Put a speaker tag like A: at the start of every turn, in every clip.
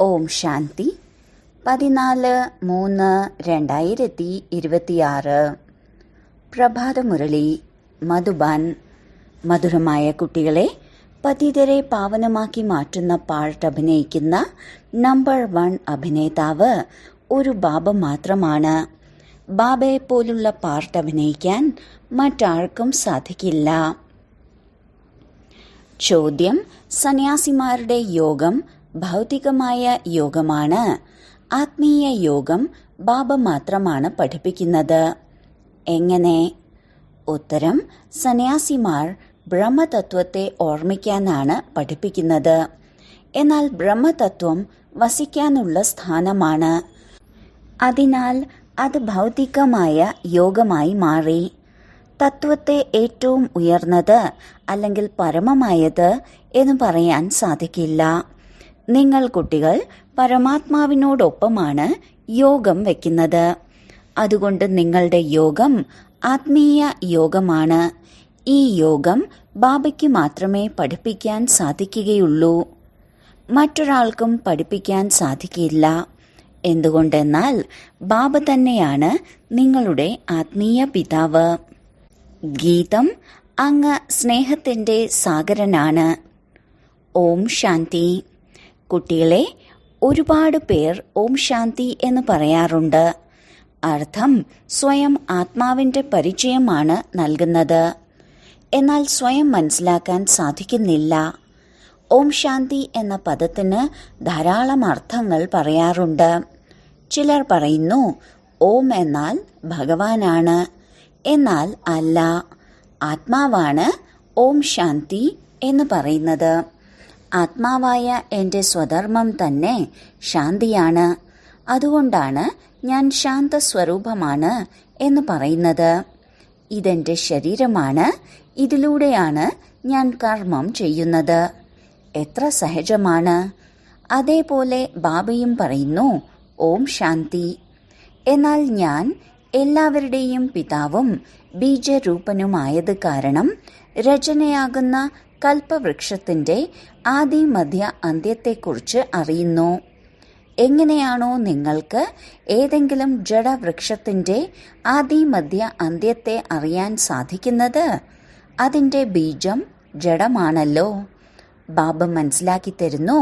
A: ഓം ശാന്തി 14/3/2026 പ്രഭാതമുരളി മധുബൻ. മധുരമായ കുട്ടികളെ, പതിതരെ പാവനമാക്കി മാറ്റുന്ന പാർട്ട് അഭിനയിക്കുന്ന നമ്പർ 1 അഭിനേതാവ് ഒരു ബാബ മാത്രമാണ്. ബാബയെപ്പോലുള്ള പാർട്ട് അഭിനയിക്കാൻ മറ്റാർക്കും സാധിക്കില്ല. ചോദ്യം: സന്യാസിമാരുടെ യോഗം ഭൗതികമായ യോഗമാണ്. ആത്മീയ യോഗം ബാബ മാത്രമാണ് പഠിപ്പിക്കുന്നത്. എങ്ങനെ? ഉത്തരം: സന്യാസിമാർ ബ്രഹ്മതത്വത്തെ ഓർമ്മിക്കാനാണ് പഠിപ്പിക്കുന്നത്. എന്നാൽ ബ്രഹ്മതത്വം വസിക്കാനുള്ള സ്ഥാനമാണ്. അതിനാൽ അത് ഭൗതികമായ യോഗമായി മാറി. തത്വത്തെ ഏറ്റവും ഉയർന്നത് അല്ലെങ്കിൽ പരമമായത് എന്ന് പറയാൻ സാധിക്കില്ല. നിങ്ങൾ കുട്ടികൾ പരമാത്മാവിനോടൊപ്പമാണ് യോഗം വയ്ക്കുന്നത്. അതുകൊണ്ട് നിങ്ങളുടെ യോഗം ആത്മീയ യോഗമാണ്. ഈ യോഗം ബാബയ്ക്ക് മാത്രമേ പഠിപ്പിക്കാൻ സാധിക്കുകയുള്ളൂ. മറ്റൊരാൾക്കും പഠിപ്പിക്കാൻ സാധിക്കില്ല. എന്തുകൊണ്ടെന്നാൽ ബാബ തന്നെയാണ് നിങ്ങളുടെ ആത്മീയ പിതാവ്. ഗീതം: അങ്ങ് സ്നേഹത്തിന്റെ സാഗരനാണ്. ഓം ശാന്തി. കുട്ടികളെ, ഒരുപാട് പേർ ഓം ശാന്തി എന്ന് പറയാറുണ്ട്. അർത്ഥം സ്വയം ആത്മാവിന്റെ പരിചയമാണ് നൽകുന്നത്. എന്നാൽ സ്വയം മനസ്സിലാക്കാൻ സാധിക്കുന്നില്ല. ഓം ശാന്തി എന്ന പദത്തിന് ധാരാളം അർത്ഥങ്ങൾ പറയാറുണ്ട്. ചിലർ പറയുന്നു ഓം എന്നാൽ ഭഗവാനാണ്. എന്നാൽ അല്ല, ആത്മാവാണ് ഓം ശാന്തി എന്ന് പറയുന്നത്. ആത്മാവായ എൻ്റെ സ്വധർമ്മം തന്നെ ശാന്തിയാണ്. അതുകൊണ്ടാണ് ഞാൻ ശാന്തസ്വരൂപമാണ് എന്ന് പറയുന്നത്. ഇതെന്റെ ശരീരമാണ്. ഇതിലൂടെയാണ് ഞാൻ കർമ്മം ചെയ്യുന്നത്. എത്ര സഹജമാണ്. അതേപോലെ ബാബയും പറയുന്നു ഓം ശാന്തി. എന്നാൽ ഞാൻ എല്ലാവരുടെയും പിതാവും ബീജരൂപനുമായത് കാരണം രചനയാകുന്ന കൽപ്പവൃക്ഷത്തിന്റെ ആദി മധ്യ അന്ത്യത്തെക്കുറിച്ച് അറിയുന്നു. എങ്ങനെയാണോ നിങ്ങൾക്ക് ഏതെങ്കിലും ജഡവൃക്ഷത്തിന്റെ ആദി മധ്യ അന്ത്യത്തെ അറിയാൻ സാധിക്കുന്നത്, അതിന്റെ ബീജം ജഡമാണല്ലോ. ബാബ മനസ്സിലാക്കി തരുന്നു,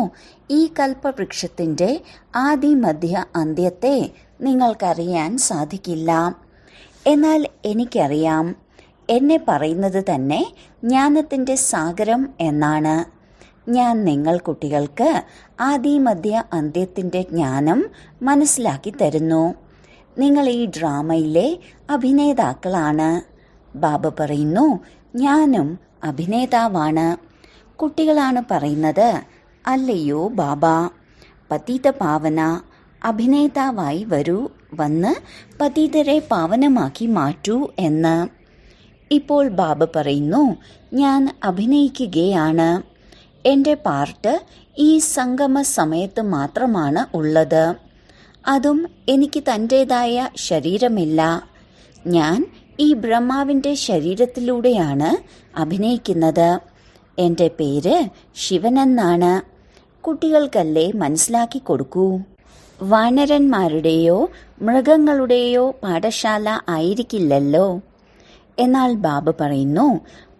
A: ഈ കൽപ്പവൃക്ഷത്തിന്റെ ആദി മധ്യ അന്ത്യത്തെ നിങ്ങൾക്കറിയാൻ സാധിക്കില്ല. എന്നാൽ എനിക്കറിയാം. എന്നെ പറയുന്നത് തന്നെ ജ്ഞാനത്തിന്റെ സാഗരം എന്നാണ്. ഞാൻ നിങ്ങൾ കുട്ടികൾക്ക് ആദി മധ്യ അന്ത്യത്തിന്റെ ജ്ഞാനം മനസ്സിലാക്കി തരുന്നു. നിങ്ങൾ ഈ ഡ്രാമയിലെ അഭിനേതാക്കളാണ്. ബാബ പറയുന്നു ഞാനും അഭിനേതാവാണ്. കുട്ടികളാണ് പറയുന്നത്, അല്ലയോ ബാബ, പതിത പാവന അഭിനേതാവായി വരൂ, വന്ന് പതിതരെ പാവനമാക്കി മാറ്റൂ എന്ന്. ഇപ്പോൾ ബാബ പറയുന്നു ഞാൻ അഭിനയിക്കുകയാണ്. എൻ്റെ പാർട്ട് ഈ സംഗമ സമയത്ത് മാത്രമാണ് ഉള്ളത്. അതും എനിക്ക് തൻ്റേതായ ശരീരമില്ല. ഞാൻ ഈ ബ്രഹ്മാവിൻ്റെ ശരീരത്തിലൂടെയാണ് അഭിനയിക്കുന്നത്. എൻ്റെ പേര് ശിവനെന്നാണ്. കുട്ടികൾക്കല്ലേ മനസ്സിലാക്കി കൊടുക്കൂ. വാനരന്മാരുടെയോ മൃഗങ്ങളുടെയോ പാഠശാല ആയിരിക്കില്ലല്ലോ. എന്നാൽ ബാബ പറയുന്നു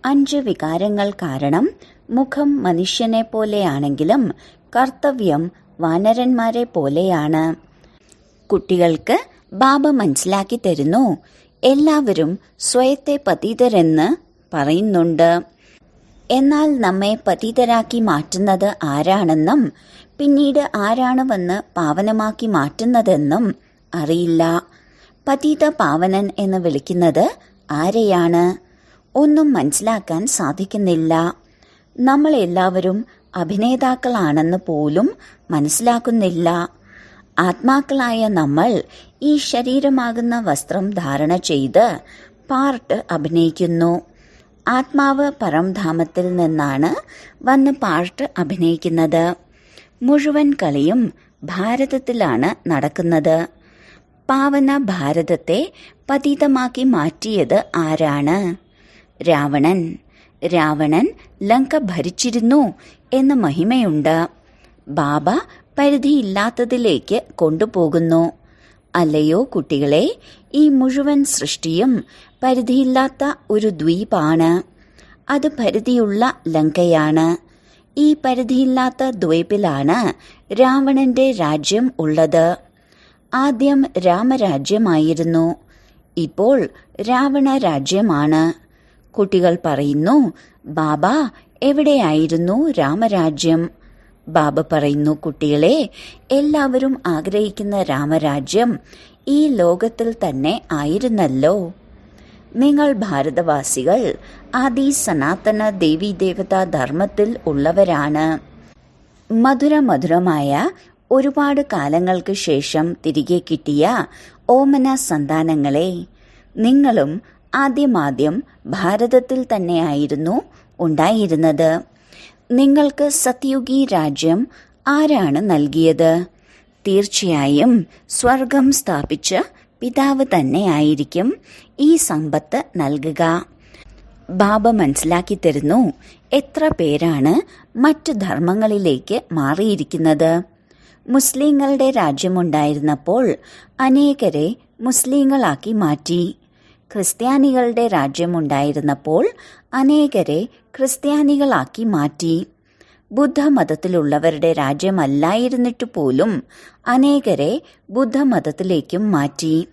A: 5 വികാരങ്ങൾ കാരണം മുഖം മനുഷ്യനെ പോലെയാണെങ്കിലും കർത്തവ്യം വാനരന്മാരെ പോലെയാണ്. കുട്ടികൾക്ക് ബാബ മനസ്സിലാക്കി തരുന്നു, എല്ലാവരും സ്വയത്തെ പതിതരെന്ന് പറയുന്നുണ്ട്. എന്നാൽ നമ്മെ പതിതരാക്കി മാറ്റുന്നത് ആരാണെന്നും പിന്നീട് ആരാണ് വന്ന് പാവനമാക്കി മാറ്റുന്നതെന്നും അറിയില്ല. പതിത പാവനൻ എന്ന് വിളിക്കുന്നത് ആരെയാണ്? ഒന്നും മനസ്സിലാക്കാൻ സാധിക്കുന്നില്ല. നമ്മൾ എല്ലാവരും അഭിനേതാക്കളാണെന്ന് പോലും മനസ്സിലാക്കുന്നില്ല. ആത്മാക്കളായ നമ്മൾ ഈ ശരീരമാകുന്ന വസ്ത്രം ധാരണ ചെയ്ത് പാർട്ട് അഭിനയിക്കുന്നു. ആത്മാവ് പരംധാമത്തിൽ നിന്നാണ് വന്ന് പാർട്ട് അഭിനയിക്കുന്നത്. മുഴുവൻ കളിയും ഭാരതത്തിലാണ് നടക്കുന്നത്. പാവന ഭാരതത്തെ പതിതമാക്കി മാറ്റിയത് ആരാണ്? രാവണൻ. രാവണൻ ലങ്ക ഭരിച്ചിരുന്നു എന്ന മഹിമയുണ്ട്. ബാബ പരിധിയില്ലാത്തതിലേക്ക് കൊണ്ടുപോകുന്നു. അല്ലയോ കുട്ടികളെ, ഈ മുഴുവൻ സൃഷ്ടിയും പരിധിയില്ലാത്ത ഒരു ദ്വീപാണ്. അത് പരിധിയുള്ള ലങ്കയാണ്. ഈ പരിധിയില്ലാത്ത ദ്വീപിലാണ് രാവണന്റെ രാജ്യം ഉള്ളത്. ആദ്യം രാമരാജ്യമായിരുന്നു, ഇപ്പോൾ രാവണ രാജ്യമാണ്. കുട്ടികൾ പറയുന്നു, ബാബ, എവിടെയായിരുന്നു രാമരാജ്യം? ബാബ പറയുന്നു, കുട്ടികളെ, എല്ലാവരും ആഗ്രഹിക്കുന്ന രാമരാജ്യം ഈ ലോകത്തിൽ തന്നെ ആയിരുന്നല്ലോ. നിങ്ങൾ ഭാരതവാസികൾ ആദി സനാതന ദേവീദേവതാ ധർമ്മത്തിൽ ഉള്ളവരാണ്. മധുരമായ ഒരുപാട് കാലങ്ങൾക്ക് ശേഷം തിരികെ കിട്ടിയ ഓമന സന്താനങ്ങളെ, നിങ്ങളും ആദ്യം ഭാരതത്തിൽ തന്നെയായിരുന്നു ഉണ്ടായിരുന്നത്. നിങ്ങൾക്ക് സത്യുഗി രാജ്യം ആരാണ് നൽകിയത്? തീർച്ചയായും സ്വർഗം സ്ഥാപിച്ച പിതാവ് തന്നെയായിരിക്കും ഈ സമ്പത്ത് നൽകുക. ബാബ മനസ്സിലാക്കി തരുന്നു, എത്ര പേരാണ് മറ്റു ധർമ്മങ്ങളിലേക്ക് മാറിയിരിക്കുന്നത്. മുസ്ലിങ്ങളുടെ രാജ്യമുണ്ടായിരുന്നപ്പോൾ അനേകരെ മുസ്ലിങ്ങളാക്കി മാറ്റി. ക്രിസ്ത്യാനികളുടെ രാജ്യമുണ്ടായിരുന്നപ്പോൾ അനേകരെ ക്രിസ്ത്യാനികളാക്കി മാറ്റി. ബുദ്ധമതത്തിലുള്ളവരുടെ രാജ്യമല്ലായിരുന്നിട്ടു പോലും അനേകരെ ബുദ്ധമതത്തിലേക്കും മാറ്റി.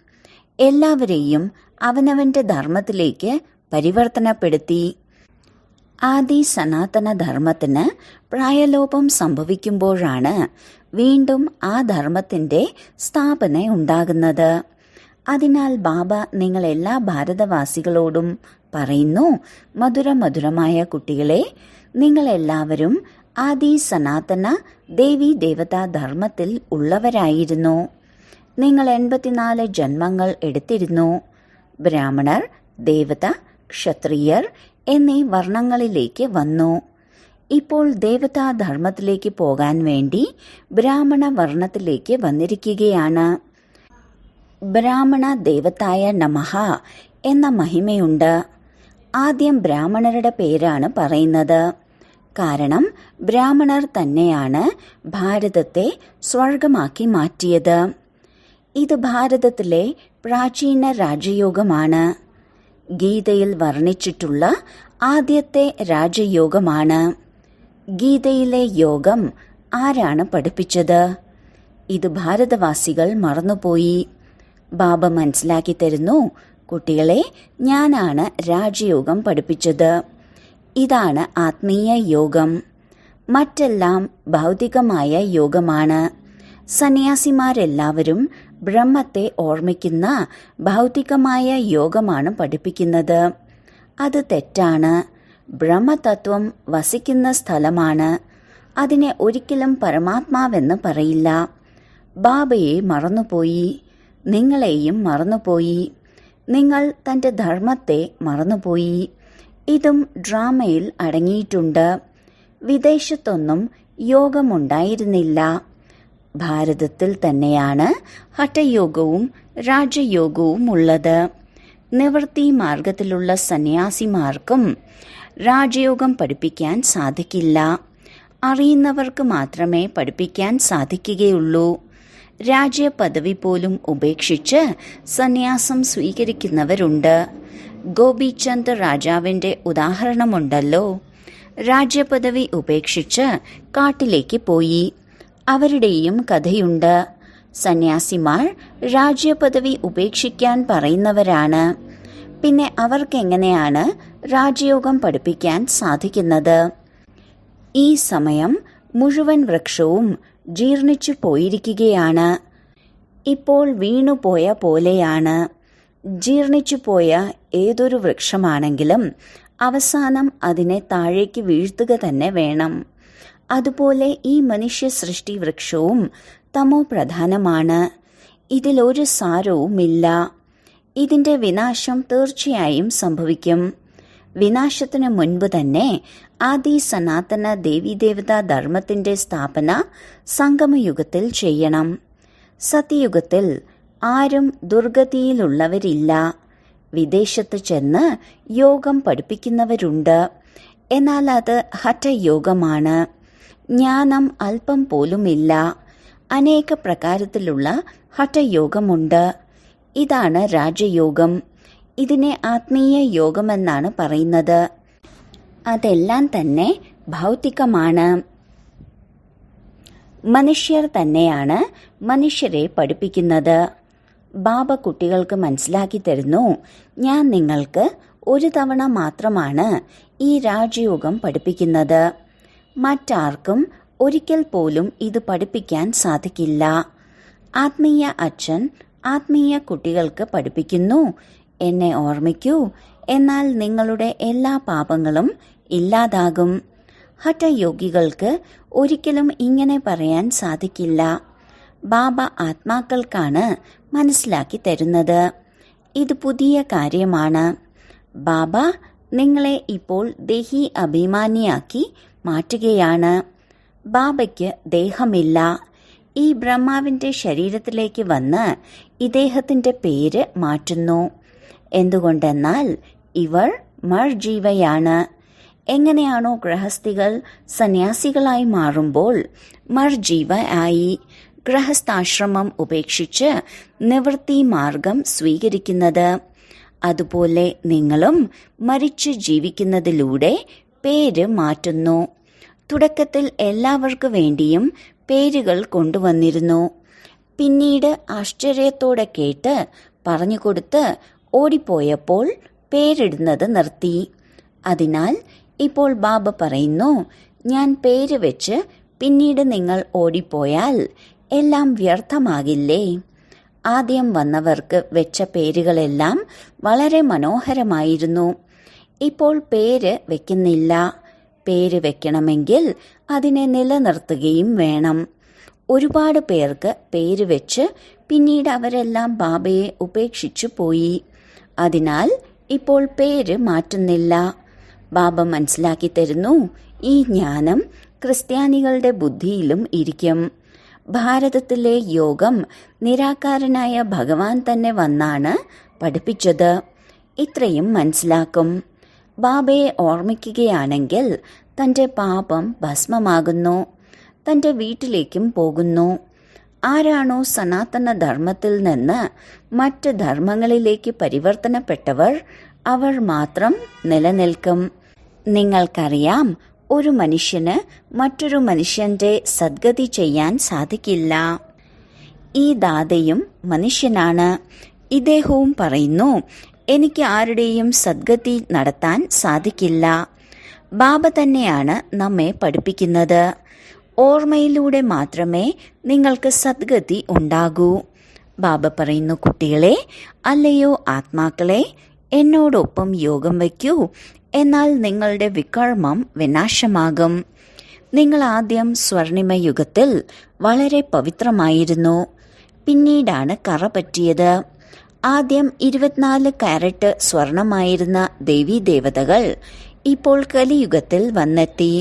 A: എല്ലാവരെയും അവനവന്റെ ധർമ്മത്തിലേക്ക് പരിവർത്തനപ്പെടുത്തി. ആദി സനാതന ധർമ്മത്തിന് പ്രായലോപം സംഭവിക്കുമ്പോഴാണ് വീണ്ടും ആ ധർമ്മത്തിന്റെ സ്ഥാപന ഉണ്ടാകുന്നത്. അതിനാൽ ബാബ നിങ്ങൾ എല്ലാ ഭാരതവാസികളോടും പറയുന്നു, മധുരമായ കുട്ടികളെ, നിങ്ങളെല്ലാവരും ആദി സനാതന ദേവീ ദേവതാ ധർമ്മത്തിൽ ഉള്ളവരായിരുന്നു. നിങ്ങൾ 84 ജന്മങ്ങൾ എടുത്തിരുന്നു. ബ്രാഹ്മണർ, ദേവത, ക്ഷത്രിയർ എന്നീ വർണ്ണങ്ങളിലേക്ക് വന്നു. ഇപ്പോൾ ദേവതാ ധർമ്മത്തിലേക്ക് പോകാൻ വേണ്ടി ബ്രാഹ്മണ വർണ്ണത്തിലേക്ക് വന്നിരിക്കുകയാണ്. ബ്രാഹ്മണ ദേവതായ നമഃ എന്ന മഹിമയുണ്ട്. ആദ്യം ബ്രാഹ്മണരുടെ പേരാണ് പറയുന്നത്. കാരണം ബ്രാഹ്മണർ തന്നെയാണ് ഭാരതത്തെ സ്വർഗമാക്കി മാറ്റിയത്. ഇത് ഭാരതത്തിലെ പ്രാചീന രാജയോഗമാണ്. ഗീതയിൽ വർണ്ണിച്ചിട്ടുള്ള ആദ്യത്തെ രാജയോഗമാണ്. ഗീതയിലെ യോഗം ആരാണ് പഠിപ്പിച്ചത്? ഇത് ഭാരതവാസികൾ മറന്നുപോയി. ബാബ മനസ്സിലാക്കി തരുന്നു, കുട്ടികളെ, ഞാനാണ് രാജയോഗം പഠിപ്പിച്ചത്. ഇതാണ് ആത്മീയ യോഗം. മറ്റെല്ലാം ഭൗതികമായ യോഗമാണ്. സന്യാസിമാരെല്ലാവരും ബ്രഹ്മത്തെ ഓർമ്മിക്കുന്ന ഭൗതികമായ യോഗമാണ് പഠിപ്പിക്കുന്നത്. അത് തെറ്റാണ്. ബ്രഹ്മതത്വം വസിക്കുന്ന സ്ഥലമാണ്. അതിനെ ഒരിക്കലും പരമാത്മാവെന്ന് പറയില്ല. ബാബയെ മറന്നുപോയി, നിങ്ങളെയും മറന്നുപോയി. നിങ്ങൾ തന്റെ ധർമ്മത്തെ മറന്നുപോയി. ഇതും ഡ്രാമയിൽ അടങ്ങിയിട്ടുണ്ട്. വിദേശത്തൊന്നും യോഗമുണ്ടായിരുന്നില്ല. ഭാരതത്തിൽ തന്നെയാണ് ഹഠയോഗവും രാജയോഗവും ഉള്ളത്. നിവൃത്തി മാർഗത്തിലുള്ള സന്യാസിമാർക്കും രാജയോഗം പഠിപ്പിക്കാൻ സാധിക്കില്ല. അറിയുന്നവർക്ക് മാത്രമേ പഠിപ്പിക്കാൻ സാധിക്കുകയുള്ളൂ. രാജ്യപദവി പോലും ഉപേക്ഷിച്ച് സന്യാസം സ്വീകരിക്കുന്നവരുണ്ട്. ഗോപിചന്ദ് രാജാവിന്റെ ഉദാഹരണമുണ്ടല്ലോ. രാജ്യപദവി ഉപേക്ഷിച്ച് കാട്ടിലേക്ക് പോയി. അവരുടെയും കഥയുണ്ട്. സന്യാസിമാർ രാജ്യപദവി ഉപേക്ഷിക്കാൻ പറയുന്നവരാണ്. പിന്നെ അവർക്കെങ്ങനെയാണ് രാജയോഗം പഠിപ്പിക്കാൻ സാധിക്കുന്നത്? ഈ സമയം മുഴുവൻ വൃക്ഷവും ജീർണിച്ചു പോയിരിക്കുകയാണ്. ഇപ്പോൾ വീണുപോയ പോലെയാണ്. ജീർണിച്ചുപോയ ഏതൊരു വൃക്ഷമാണെങ്കിലും അവസാനം അതിനെ താഴേക്ക് വീഴ്ത്തുക തന്നെ വേണം. അതുപോലെ ഈ മനുഷ്യ സൃഷ്ടി വൃക്ഷവും തമോ പ്രധാനമാണ്. ഇതിലൊരു സാരവുമില്ല. ഇതിന്റെ വിനാശം തീർച്ചയായും സംഭവിക്കും. വിനാശത്തിന് മുൻപ് തന്നെ ആദി സനാതന ദേവീദേവതാ ധർമ്മത്തിന്റെ സ്ഥാപന സംഗമയുഗത്തിൽ ചെയ്യണം. സത്യയുഗത്തിൽ ആരും ദുർഗതിയിലുള്ളവരില്ല. വിദേശത്ത് ചെന്ന് യോഗം പഠിപ്പിക്കുന്നവരുണ്ട്. എന്നാൽ അത് ഹഠയോഗമാണ്. ജ്ഞാനം അല്പം പോലുമില്ല. അനേക പ്രകാരത്തിലുള്ള ഹഠയോഗമുണ്ട്. ഇതാണ് രാജയോഗം. ഇതിനെ ആത്മീയ യോഗമെന്നാണ് പറയുന്നത്. അതെല്ലാം തന്നെ ഭൗതികമാണ്. മനുഷ്യർ തന്നെയാണ് മനുഷ്യരെ പഠിപ്പിക്കുന്നത്. ബാബ കുട്ടികൾക്ക് മനസ്സിലാക്കി തരുന്നു, ഞാൻ നിങ്ങൾക്ക് ഒരു തവണ മാത്രമാണ് ഈ രാജയോഗം പഠിപ്പിക്കുന്നത്. മറ്റാർക്കും ഒരിക്കൽ പോലും ഇത് പഠിപ്പിക്കാൻ സാധിക്കില്ല. ആത്മീയ അച്ഛൻ ആത്മീയ കുട്ടികൾക്ക് പഠിപ്പിക്കുന്നു, എന്നെ ഓർമ്മിക്കൂ, എന്നാൽ നിങ്ങളുടെ എല്ലാ പാപങ്ങളും ഇല്ലാതാകും. ഹഠയോഗികൾക്ക് ഒരിക്കലും ഇങ്ങനെ പറയാൻ സാധിക്കില്ല. ബാബ ആത്മാക്കൾക്കാണ് മനസ്സിലാക്കി തരുന്നത്. ഇത് പുതിയ കാര്യമാണ്. ബാബ നിങ്ങളെ ഇപ്പോൾ ദേഹി അഭിമാനിയാക്കി മാറ്റുകയാണ്. ബാബയ്ക്ക് ദേഹമില്ല. ഈ ബ്രഹ്മാവിന്റെ ശരീരത്തിലേക്ക് വന്ന് ഇദ്ദേഹത്തിന്റെ പേര് മാറ്റുന്നു. എന്തുകൊണ്ടെന്നാൽ ഇവർ മർജീവയാണ്. എങ്ങനെയാണോ ഗൃഹസ്ഥികൾ സന്യാസികളായി മാറുമ്പോൾ മർജീവ ആയി ഗൃഹസ്ഥാശ്രമം ഉപേക്ഷിച്ച് നിവൃത്തി മാർഗം സ്വീകരിക്കുന്നത്, അതുപോലെ നിങ്ങളും മരിച്ചു ജീവിക്കുന്നതിലൂടെ പേര് മാറ്റുന്നു. തുടക്കത്തിൽ എല്ലാവർക്കു വേണ്ടിയും പേരുകൾ കൊണ്ടുവന്നിരുന്നു. പിന്നീട് ആശ്ചര്യത്തോടെ കേട്ട് പറഞ്ഞുകൊടുത്ത് ഓടിപ്പോയപ്പോൾ പേരിടുന്നത് നിർത്തി. അതിനാൽ ഇപ്പോൾ ബാബ പറയുന്നു, ഞാൻ പേര് വെച്ച് പിന്നീട് നിങ്ങൾ ഓടിപ്പോയാൽ എല്ലാം വ്യർത്ഥമാകില്ലേ? ആദ്യം വന്നവർക്ക് വെച്ച പേരുകളെല്ലാം വളരെ മനോഹരമായിരുന്നു. ഇപ്പോൾ പേര് വെക്കുന്നില്ല. പേര് വെക്കണമെങ്കിൽ അതിനെ നിലനിർത്തുകയും വേണം. ഒരുപാട് പേർക്ക് പേര് വെച്ച് പിന്നീട് അവരെല്ലാം ബാബയെ ഉപേക്ഷിച്ചു പോയി. അതിനാൽ ഇപ്പോൾ പേര് മാറ്റുന്നില്ല. ബാബ മനസ്സിലാക്കി തരുന്നു, ഈ ജ്ഞാനം ക്രിസ്ത്യാനികളുടെ ബുദ്ധിയിലും ഇരിക്കും. ഭാരതത്തിലെ യോഗം നിരാകാരനായ ഭഗവാൻ തന്നെ വന്നാണ് പഠിപ്പിച്ചത്. ഇത്രയും മനസ്സിലാക്കും. ബാബയെ ഓർമ്മിക്കുകയാണെങ്കിൽ തന്റെ പാപം ഭസ്മമാകുന്നു. തന്റെ വീട്ടിലേക്കും പോകുന്നു. ആരാണോ സനാതന ധർമ്മത്തിൽ നിന്ന് മറ്റ് ധർമ്മങ്ങളിലേക്ക് പരിവർത്തനപ്പെട്ടവർ അവർ മാത്രം നിലനിൽക്കും. നിങ്ങൾക്കറിയാം, ഒരു മനുഷ്യന് മറ്റൊരു മനുഷ്യന്റെ സദ്ഗതി ചെയ്യാൻ സാധിക്കില്ല. ഈ ദാതയും മനുഷ്യനാണ്. ഇദ്ദേഹവും പറയുന്നു, എനിക്ക് ആരുടെയും സദ്ഗതി നടത്താൻ സാധിക്കില്ല. ബാബ തന്നെയാണ് നമ്മെ പഠിപ്പിക്കുന്നത്. ഓർമ്മയിലൂടെ മാത്രമേ നിങ്ങൾക്ക് സദ്ഗതി ഉണ്ടാകൂ. ബാബ പറയുന്നു, കുട്ടികളെ, അല്ലയോ ആത്മാക്കളെ, എന്നോടൊപ്പം യോഗം വയ്ക്കൂ, എന്നാൽ നിങ്ങളുടെ വികർമ്മം വിനാശമാകും. നിങ്ങൾ ആദ്യം സ്വർണിമ യുഗത്തിൽ വളരെ പവിത്രമായിരുന്നു. പിന്നീടാണ് കറ പറ്റിയത്. ആദ്യം 24 കാരറ്റ് സ്വർണമായിരുന്ന ദേവീദേവതകൾ ഇപ്പോൾ കലിയുഗത്തിൽ വന്നെത്തി.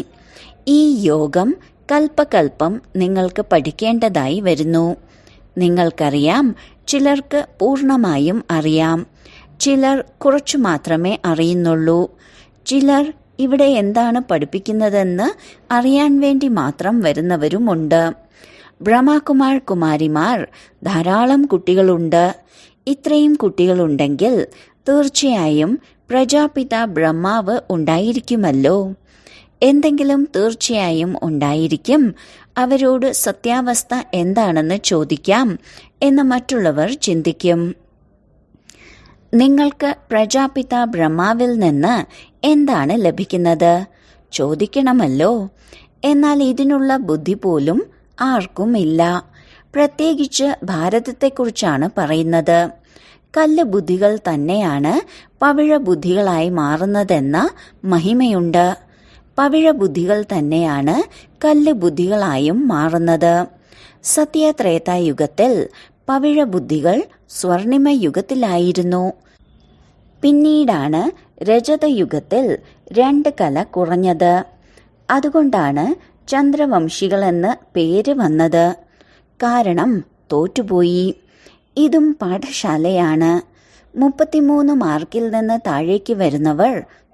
A: ഈ യോഗം കൽപ്പകൽപ്പം നിങ്ങൾക്ക് പഠിക്കേണ്ടതായി വരുന്നു. നിങ്ങൾക്കറിയാം, ചിലർക്ക് പൂർണ്ണമായും അറിയാം, ചിലർ കുറച്ചു മാത്രമേ അറിയുന്നുള്ളൂ. ചിലർ ഇവിടെ എന്താണ് പഠിപ്പിക്കുന്നതെന്ന് അറിയാൻ വേണ്ടി മാത്രം വരുന്നവരുമുണ്ട്. ബ്രഹ്മകുമാർ കുമാരിമാർ ധാരാളം കുട്ടികളുണ്ട്. ഇത്രയും കുട്ടികളുണ്ടെങ്കിൽ തീർച്ചയായും പ്രജാപിത ബ്രഹ്മാവ് ഉണ്ടായിരിക്കുമല്ലോ. എന്തെങ്കിലും തീർച്ചയായും ഉണ്ടായിരിക്കും. അവരോട് സത്യാവസ്ഥ എന്താണെന്ന് ചോദിക്കാം എന്ന് മറ്റുള്ളവർ ചിന്തിക്കും. നിങ്ങൾക്ക് പ്രജാപിത ബ്രഹ്മാവിൽ നിന്ന് എന്താണ് ലഭിക്കുന്നത് ചോദിക്കണമല്ലോ. എന്നാൽ ഇതിനുള്ള ബുദ്ധി പോലും ആർക്കും ഇല്ല. പ്രത്യേകിച്ച് ഭാരതത്തെക്കുറിച്ചാണ് പറയുന്നത്. കല്ല് ബുദ്ധികൾ തന്നെയാണ് പവിഴ ബുദ്ധികളായി മാറുന്നതെന്ന മഹിമയുണ്ട്. പവിഴ ബുദ്ധികൾ തന്നെയാണ് കല്ല് ബുദ്ധികളായും മാറുന്നത്. സത്യത്രേതായുഗത്തിൽ പവിഴ ബുദ്ധികൾ സ്വർണിമ യുഗത്തിലായിരുന്നു. പിന്നീടാണ് രജതയുഗത്തിൽ 2 കല കുറഞ്ഞത്. അതുകൊണ്ടാണ് ചന്ദ്രവംശികളെന്ന് പേര് വന്നത്. കാരണം തോറ്റുപോയി. ഇതും പാഠശാലയാണ്. 33 മാർക്കിൽ നിന്ന് താഴേക്ക് വരുന്നവർ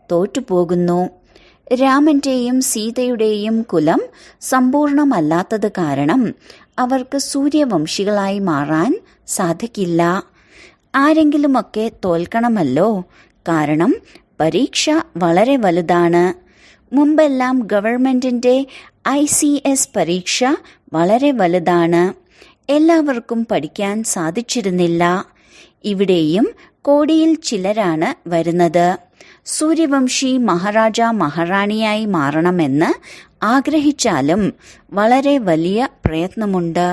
A: തോറ്റുപോകുന്നു. രാമന്റെയും സീതയുടെയും കുലം സമ്പൂർണമല്ലാത്തത് കാരണം അവർക്ക് സൂര്യവംശികളായി മാറാൻ സാധിക്കില്ല. ആരെങ്കിലുമൊക്കെ തോൽക്കണമല്ലോ, കാരണം പരീക്ഷ വളരെ വലുതാണ്. മുമ്പെല്ലാം ഗവൺമെന്റിന്റെ ICS പരീക്ഷ വളരെ വലുതാണ്. എല്ലാവർക്കും പഠിക്കാൻ സാധിച്ചിരുന്നില്ല. ഇവിടെയും കോടിയിൽ ചിലരാണ് വരുന്നത്. സൂര്യവംശി മഹാരാജ മഹാറാണിയായി മാറണമെന്ന് ആഗ്രഹിച്ചാലും വളരെ വലിയ പ്രയത്നമുണ്ട്.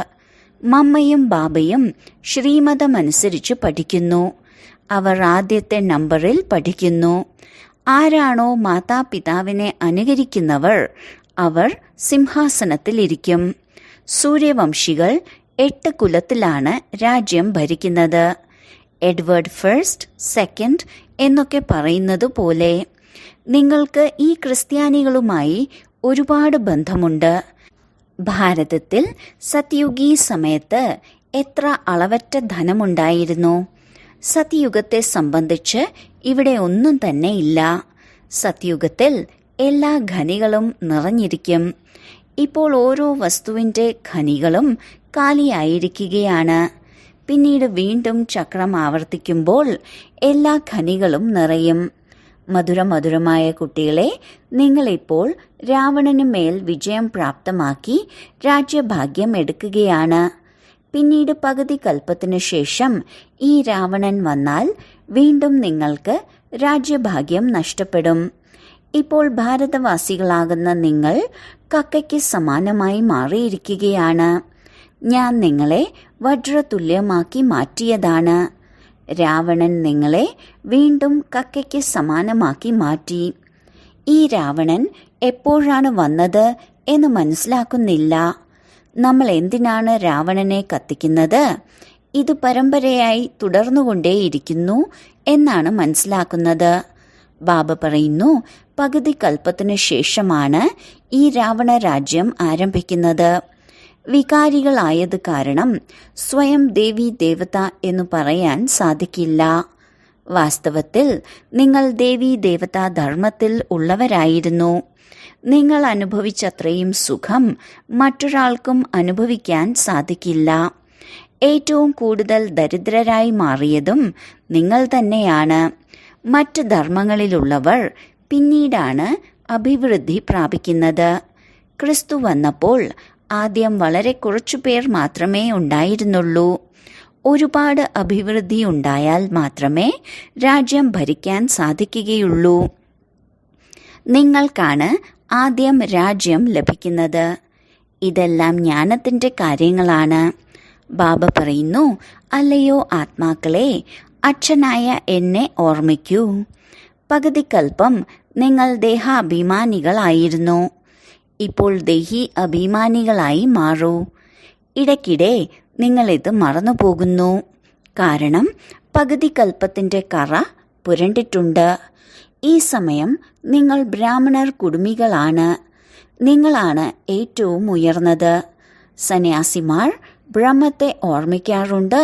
A: മമ്മയും ബാബയും ശ്രീമതമനുസരിച്ച് പഠിക്കുന്നു. അവർ ആദ്യത്തെ നമ്പറിൽ പഠിക്കുന്നു. ആരാണോ മാതാപിതാവിനെ അനുകരിക്കുന്നവർ അവർ സിംഹാസനത്തിലിരിക്കും. സൂര്യവംശികൾ 8 കുലത്തിലാണ് രാജ്യം ഭരിക്കുന്നത്. എഡ്വേർഡ് ഫസ്റ്റ്, സെക്കൻഡ് എന്നൊക്കെ പറയുന്നത് പോലെ നിങ്ങൾക്ക് ഈ ക്രിസ്ത്യാനികളുമായി ഒരുപാട് ബന്ധമുണ്ട്. ഭാരതത്തിൽ സത്യുഗി സമയത്ത് എത്ര അളവറ്റ ധനമുണ്ടായിരുന്നു. സത്യുഗത്തെ സംബന്ധിച്ച് ഇവിടെ ഒന്നും തന്നെ ഇല്ല. സത്യുഗത്തിൽ എല്ലാ ഖനികളും നിറഞ്ഞിരിക്കും. ഇപ്പോൾ ഓരോ വസ്തുവിന്റെ ഖനികളും കാലിയായിരിക്കുകയാണ്. പിന്നീട് വീണ്ടും ചക്രം ആവർത്തിക്കുമ്പോൾ എല്ലാ ഖനികളും നിറയും. മധുരമധുരമായ കുട്ടികളെ, നിങ്ങളിപ്പോൾ രാവണന് മേൽ വിജയം പ്രാപ്തമാക്കി രാജ്യഭാഗ്യം എടുക്കുകയാണ്. പിന്നീട് പകുതി കൽപ്പത്തിനു ശേഷം ഈ രാവണൻ വന്നാൽ വീണ്ടും നിങ്ങൾക്ക് രാജ്യഭാഗ്യം നഷ്ടപ്പെടും. ഇപ്പോൾ ഭാരതവാസികളാകുന്ന നിങ്ങൾ കക്കയ്ക്ക് സമാനമായി മാറിയിരിക്കുകയാണ്. ഞാൻ നിങ്ങളെ വജ്രതുല്യമാക്കി മാറ്റിയതാണ്. രാവണൻ നിങ്ങളെ വീണ്ടും കക്കയ്ക്ക് സമാനമാക്കി മാറ്റി. ഈ രാവണൻ എപ്പോഴാണ് വന്നത് എന്ന് മനസ്സിലാക്കുന്നില്ല. നമ്മൾ എന്തിനാണ് രാവണനെ കത്തിക്കുന്നത്? ഇത് പരമ്പരയായി തുടർന്നുകൊണ്ടേയിരിക്കുന്നു എന്നാണ് മനസ്സിലാക്കുന്നത്. ബാബ പറയുന്നു, പകുതി കൽപ്പത്തിനു ശേഷമാണ് ഈ രാവണ രാജ്യം ആരംഭിക്കുന്നത്. വികാരികളായത് കാരണം സ്വയം ദേവി ദേവത എന്നു പറയാൻ സാധിക്കില്ല. വാസ്തവത്തിൽ നിങ്ങൾ ദേവി ദേവതാ ധർമ്മത്തിൽ ഉള്ളവരായിരുന്നു. നിങ്ങൾ അനുഭവിച്ചത്രയും സുഖം മറ്റൊരാൾക്കും അനുഭവിക്കാൻ സാധിക്കില്ല. ഏറ്റവും കൂടുതൽ ദരിദ്രരായി മാറിയതും നിങ്ങൾ തന്നെയാണ്. മറ്റ് ധർമ്മങ്ങളിലുള്ളവർ പിന്നീടാണ് അഭിവൃദ്ധി പ്രാപിക്കുന്നത്. ക്രിസ്തു വന്നപ്പോൾ ആദ്യം വളരെ കുറച്ചുപേർ മാത്രമേ ഉണ്ടായിരുന്നുള്ളൂ. ഒരുപാട് അഭിവൃദ്ധി ഉണ്ടായാൽ മാത്രമേ രാജ്യം ഭരിക്കാൻ സാധിക്കുകയുള്ളൂ. നിങ്ങൾക്കാണ് ആദ്യം രാജ്യം ലഭിക്കുന്നത്. ഇതെല്ലാം ജ്ഞാനത്തിന്റെ കാര്യങ്ങളാണ്. ബാബ പറയുന്നു, അല്ലയോ ആത്മാക്കളെ, അച്ഛനായ എന്നെ ഓർമ്മിക്കൂ. പകുതി കൽപ്പം നിങ്ങൾ ദേഹാഭിമാനികളായിരുന്നു. ഇപ്പോൾ ദേഹി അഭിമാനികളായി മാറൂ. ഇടയ്ക്കിടെ നിങ്ങളിത് മറന്നുപോകുന്നു. കാരണം പകുതി കൽപ്പത്തിന്റെ കറ പുരണ്ടിട്ടുണ്ട്. ഈ സമയം നിങ്ങൾ ബ്രാഹ്മണർ കുടുംബികളാണ്. നിങ്ങളാണ് ഏറ്റവും ഉയർന്നത്. സന്യാസിമാർ ബ്രഹ്മത്തെ ഓർമ്മിക്കാറുണ്ട്,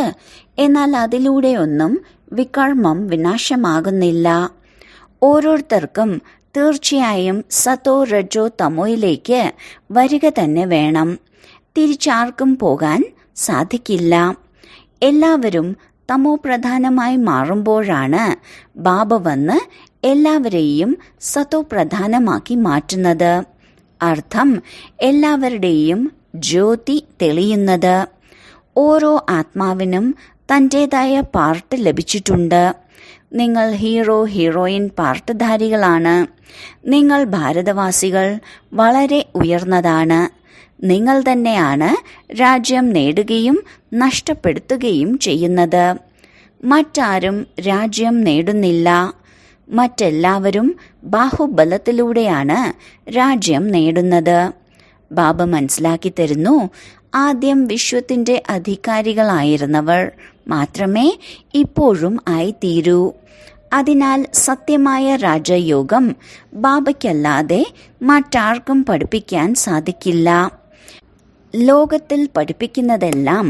A: എന്നാൽ അതിലൂടെയൊന്നും വികർമ്മം വിനാശമാകുന്നില്ല. ഓരോരുത്തർക്കും തീർച്ചയായും സതോ രജോ തമോയിലേക്ക് വരിക തന്നെ വേണം. തിരിച്ചാർക്കും പോകാൻ സാധിക്കില്ല. എല്ലാവരും തമോ പ്രധാനമായി മാറുമ്പോഴാണ് ബാബ വന്ന് എല്ലാവരെയും സതോ പ്രധാനമാക്കി മാറ്റുന്നത്. അർത്ഥം എല്ലാവരുടെയും ജ്യോതി തെളിയുന്നത്. ഓരോ ആത്മാവിനും തന്റേതായ പാർട്ട് ലഭിച്ചിട്ടുണ്ട്. നിങ്ങൾ ഹീറോ ഹീറോയിൻ പാർട്ടുധാരികളാണ്. നിങ്ങൾ ഭാരതവാസികൾ വളരെ ഉയർന്നതാണ്. നിങ്ങൾ തന്നെയാണ് രാജ്യം നേടുകയും നഷ്ടപ്പെടുത്തുകയും ചെയ്യുന്നത്. മറ്റാരും രാജ്യം നേടുന്നില്ല. മറ്റെല്ലാവരും ബാഹുബലത്തിലൂടെയാണ് രാജ്യം നേടുന്നത്. ബാബ മനസ്സിലാക്കി തരുന്നു, ആദ്യം വിശ്വത്തിന്റെ അധികാരികളായിരുന്നവർ മാത്രമേ ഇപ്പോഴും ആയിത്തീരൂ. അതിനാൽ സത്യമായ രാജയോഗം ബാബയ്ക്കല്ലാതെ മറ്റാർക്കും പഠിപ്പിക്കാൻ സാധിക്കില്ല. ലോകത്തിൽ പഠിപ്പിക്കുന്നതെല്ലാം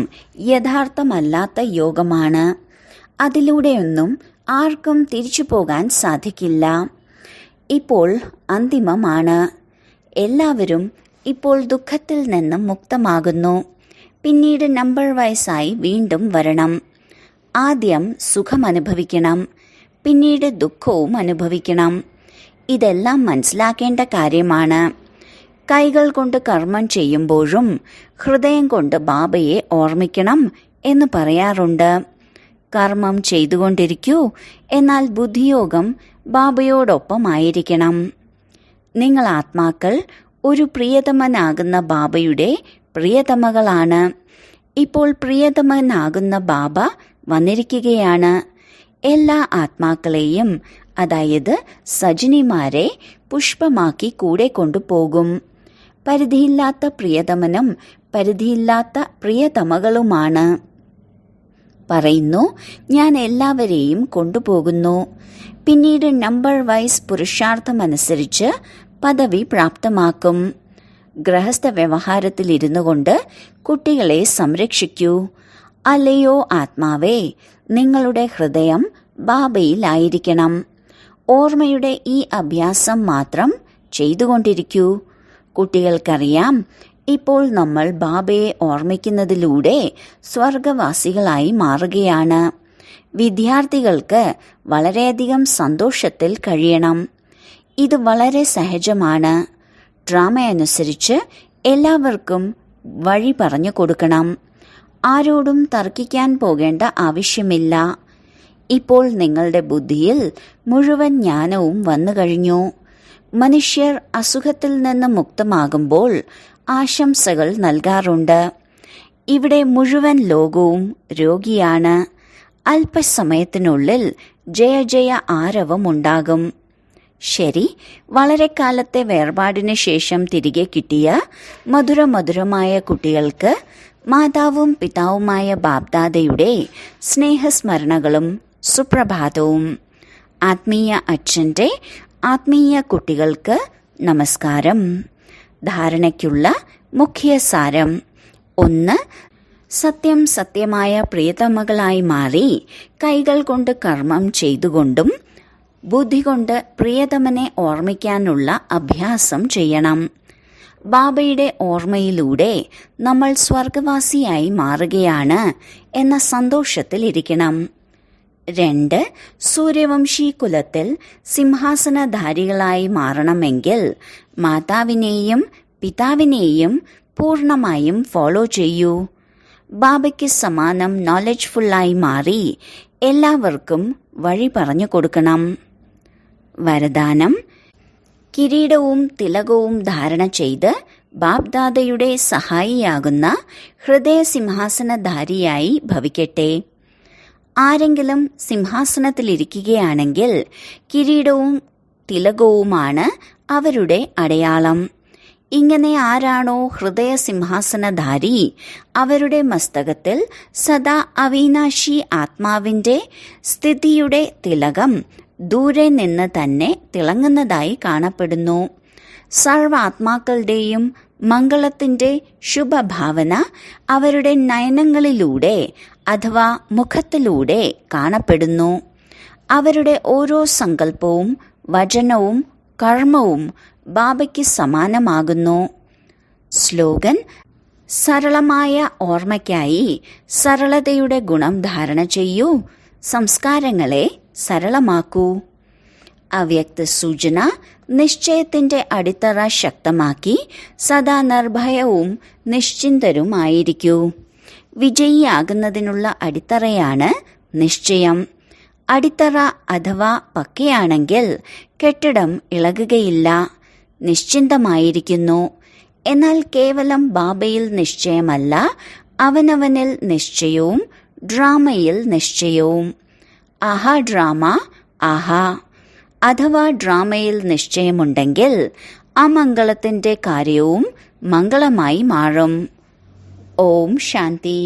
A: യഥാർത്ഥമല്ലാത്ത യോഗമാണ്. അതിലൂടെയൊന്നും ആർക്കും തിരിച്ചു പോകാൻ സാധിക്കില്ല. ഇപ്പോൾ അന്തിമമാണ്. എല്ലാവരും ഇപ്പോൾ ദുഃഖത്തിൽ നിന്നും മുക്തമാകുന്നു. പിന്നീട് നമ്പർ വൈസായി വീണ്ടും വരണം. ആദ്യം സുഖം അനുഭവിക്കണം, പിന്നീട് ദുഃഖവും അനുഭവിക്കണം. ഇതെല്ലാം മനസ്സിലാക്കേണ്ട കാര്യമാണ്. കൈകൾ കൊണ്ട് കർമ്മം ചെയ്യുമ്പോഴും ഹൃദയം കൊണ്ട് ബാബയെ ഓർമ്മിക്കണം എന്ന് പറയാറുണ്ട്. കർമ്മം ചെയ്തുകൊണ്ടിരിക്കൂ, എന്നാൽ ബുദ്ധിയോഗം ബാബയോടൊപ്പമായിരിക്കണം. നിങ്ങൾ ആത്മാക്കൾ ഒരു പ്രിയതമനാകുന്ന ബാബയുടെ പ്രിയതമകളാണ്. ഇപ്പോൾ പ്രിയതമനാകുന്ന ബാബ വന്നിരിക്കുകയാണ്. എല്ലാ ആത്മാക്കളെയും, അതായത് സജിനിമാരെ പുഷ്പമാക്കി കൂടെ കൊണ്ടുപോകും. പരിധിയില്ലാത്ത പ്രിയതമനും പരിധിയില്ലാത്ത പ്രിയതമകളുമാണ്. പറയുന്നു, ഞാൻ എല്ലാവരെയും കൊണ്ടുപോകുന്നു. പിന്നീട് നമ്പർ വൈസ് പുരുഷാർത്ഥമനുസരിച്ച് പദവി പ്രാപ്തമാക്കും. ഗൃഹസ്ഥ വ്യവഹാരത്തിലിരുന്നു കൊണ്ട് കുട്ടികളെ സംരക്ഷിക്കൂ. അല്ലയോ ആത്മാവേ, നിങ്ങളുടെ ഹൃദയം ബാബയിലായിരിക്കണം. ഓർമ്മയുടെ ഈ അഭ്യാസം മാത്രം ചെയ്തുകൊണ്ടിരിക്കൂ. കുട്ടികൾക്കറിയാം, ഇപ്പോൾ നമ്മൾ ബാബയെ ഓർമ്മിക്കുന്നതിലൂടെ സ്വർഗവാസികളായി മാറുകയാണ്. വിദ്യാർത്ഥികൾക്ക് വളരെയധികം സന്തോഷത്തിൽ കഴിയണം. ഇത് വളരെ സഹജമാണ്. ഡ്രാമയനുസരിച്ച് എല്ലാവർക്കും വഴി പറഞ്ഞു കൊടുക്കണം. ആരോടും തർക്കിക്കാൻ പോകേണ്ട ആവശ്യമില്ല. ഇപ്പോൾ നിങ്ങളുടെ ബുദ്ധിയിൽ മുഴുവൻ ജ്ഞാനവും വന്നു കഴിഞ്ഞു. മനുഷ്യർ അസുഖത്തിൽ നിന്ന് മുക്തമാകുമ്പോൾ ആശംസകൾ നൽകാറുണ്ട്. ഇവിടെ മുഴുവൻ ലോകവും രോഗിയാണ്. അല്പസമയത്തിനുള്ളിൽ ജയ ജയ ആരവമുണ്ടാകും. ശരി, വളരെ കാലത്തെ വേർപാടിന് ശേഷം തിരികെ കിട്ടിയ മധുരമധുരമായ കുട്ടികൾക്ക് മാതാവും പിതാവുമായ ബാബ്ദാദയുടെ സ്നേഹസ്മരണകളും സുപ്രഭാതവും. ആത്മീയ അച്ഛന്റെ ആത്മീയ കുട്ടികൾക്ക് നമസ്കാരം. ധാരണയ്ക്കുള്ള മുഖ്യ സാരം: 1. സത്യം സത്യമായ പ്രിയതമകളായി മാറി കൈകൾ കൊണ്ട് കർമ്മം ചെയ്തുകൊണ്ടും ബുദ്ധി കൊണ്ട് പ്രിയതമനെ ഓർമ്മിക്കാനുള്ള അഭ്യാസം ചെയ്യണം. ബാബയുടെ ഓർമ്മയിലൂടെ നമ്മൾ സ്വർഗവാസിയായി മാറുകയാണ് എന്ന സന്തോഷത്തിലിരിക്കണം. 2. സൂര്യവംശി കുലത്തിൽ സിംഹാസനധാരികളായി മാറണമെങ്കിൽ മാതാവിനെയും പിതാവിനെയും പൂർണ്ണമായും ഫോളോ ചെയ്യൂ. ബാബയ്ക്ക് സമാനം നോളജ്ഫുള്ളായി മാറി എല്ലാവർക്കും വഴി പറഞ്ഞു കൊടുക്കണം. വരദാനം: കിരീടവും തിലകവും ധാരണ ചെയ്ത് ബാബ്ദാദയുടെ സഹായിയാകുന്ന ഹൃദയസിംഹാസനധാരിയായി ഭവിക്കട്ടെ. ആരെങ്കിലും സിംഹാസനത്തിലിരിക്കുകയാണെങ്കിൽ കിരീടവും തിലകവുമാണ് അവരുടെ അടയാളം. ഇങ്ങനെ ആരാണോ ഹൃദയസിംഹാസനധാരി, അവരുടെ മസ്തകത്തിൽ സദാ അവിനാശി ആത്മാവിന്റെ സ്ഥിതിയുടെ തിലകം ദൂരെ നിന്ന് തന്നെ തിളങ്ങുന്നതായി കാണപ്പെടുന്നു. സർവാത്മാക്കളുടെയും മംഗളത്തിന്റെ ശുഭഭാവന അവരുടെ നയനങ്ങളിലൂടെ അഥവാ മുഖത്തിലൂടെ കാണപ്പെടുന്നു. അവരുടെ ഓരോ സങ്കല്പവും വചനവും കർമ്മവും ബാബയ്ക്ക് സമാനമാകുന്നു. സ്ലോഗൻ: സരളമായ ഓർമ്മയ്ക്കായി സരളതയുടെ ഗുണം ധാരണ ചെയ്യൂ. സംസ്കാരങ്ങളെ സരളമാക്കൂ. അവ്യക്ത സൂചന: നിശ്ചയത്തിന്റെ അടിത്തറ ശക്തമാക്കി സദാ നിർഭയവും നിശ്ചിന്തരുമായിരിക്കൂ. വിജയിയാകുന്നതിനുള്ള അടിത്തറയാണ് നിശ്ചയം. അടിത്തറ അഥവാ പക്കയാണെങ്കിൽ കെട്ടിടം ഇളകുകയില്ല, നിശ്ചിന്തമായിരിക്കുന്നു. എന്നാൽ കേവലം ബാബയിൽ നിശ്ചയമല്ല, അവനവനിൽ നിശ്ചയവും ഡ്രാമയിൽ നിശ്ചയവും. ആഹാ ഡ്രാമ, ആഹാ. അഥവാ ഡ്രാമയിൽ നിശ്ചയമുണ്ടെങ്കിൽ അമംഗളത്തിന്റെ കാര്യവും മംഗളമായി മാറും. ഓം ശാന്തി.